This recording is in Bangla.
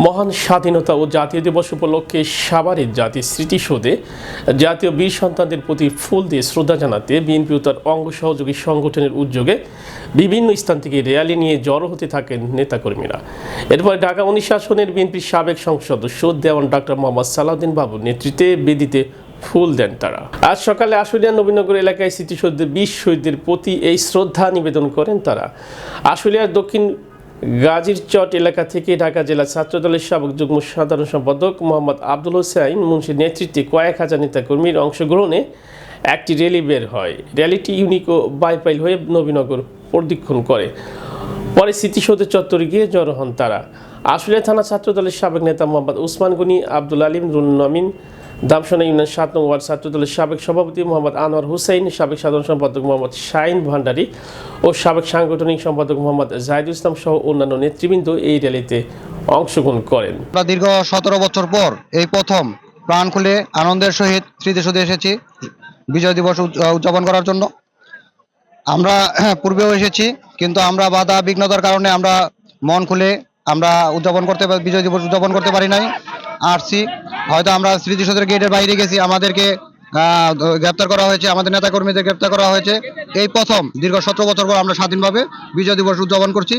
মহান স্বাধীনতা ও জাতীয় দিবস উপলক্ষে সাভারের জাতীয় স্মৃতিসৌধে জাতীয় বীর সন্তানদের প্রতি ফুল দিয়ে শ্রদ্ধা জানাতে বিএনপি ও তার অঙ্গ সহযোগী সংগঠনের উদ্যোগে বিভিন্ন স্থান থেকে র্যালি নিয়ে জড়ো হতে থাকেন নেতাকর্মীরা। এরপর ঢাকা 19 আসনের বিএনপির সাবেক সংসদ সদস্য দেওয়ান ডক্টর মোহাম্মদ সালাউদ্দিন বাবুর নেতৃত্বে বেদিতে ফুল দেন তারা। আজ সকালে আশুলিয়া নবীনগর এলাকায় স্মৃতিসৌধে বীর শহীদদের প্রতি এই শ্রদ্ধা নিবেদন করেন তারা। আশুলিয়ার দক্ষিণ গাজীরচট এলাকা থেকে ঢাকা জেলা ছাত্রদলের সাবেক যুগ্ম সাধারণ সম্পাদক মোহাম্মদ আব্দুল হোসেন মুন্সির নেতৃত্বে কয়েক হাজার নেতাকর্মীর অংশগ্রহণে একটি র্যালি বের হয়। র্যালিটি ইউনিক ও বাইপাইল হয়ে নবীনগর প্রদক্ষিণ করে। পরে স্মৃতিসৌধের চত্বরে গিয়ে জড়ো হন তারা। আশুলিয়া থানা ছাত্রদলের সাবেক নেতা মোহাম্মদ উসমান গনি, আব্দুল আলিম, রুল নমিন, দামসোনা ইউনিয়ন 7 নং ওয়ার্ড ছাত্রদলের সাবেক সভাপতি মোহাম্মদ আনোয়ার হুসাইন, সাবেক সাধারণ সম্পাদক মোহাম্মদ শাহিন ভান্ডারী ও সাবেক সাংগঠনিক সম্পাদক মোহাম্মদ জাহিদুল ইসলাম সহ অন্যান্য নেতৃবৃন্দ এই র্যালিতে অংশগ্রহণ করেন। দীর্ঘ 17 বছর পর এই প্রথম প্রাণ খুলে আনন্দের সহিত স্মৃতিসৌধে এসেছি বিজয় দিবস উদযাপন করার জন্য। আমরা পূর্বেও এসেছি, কিন্তু আমরা বাধা বিঘ্নতার কারণে আমরা মন খুলে আমরা বিজয় দিবস উদযাপন করতে পারি নাই। আসছি, হয়তো আমরা স্মৃতিসৌধের গেটের বাইরে গেছি, আমাদেরকে গ্রেপ্তার করা হয়েছে, আমাদের নেতাকর্মীদের গ্রেপ্তার করা হয়েছে। এই প্রথম দীর্ঘ 17 বছর পর আমরা স্বাধীনভাবে বিজয় দিবস উদযাপন করছি।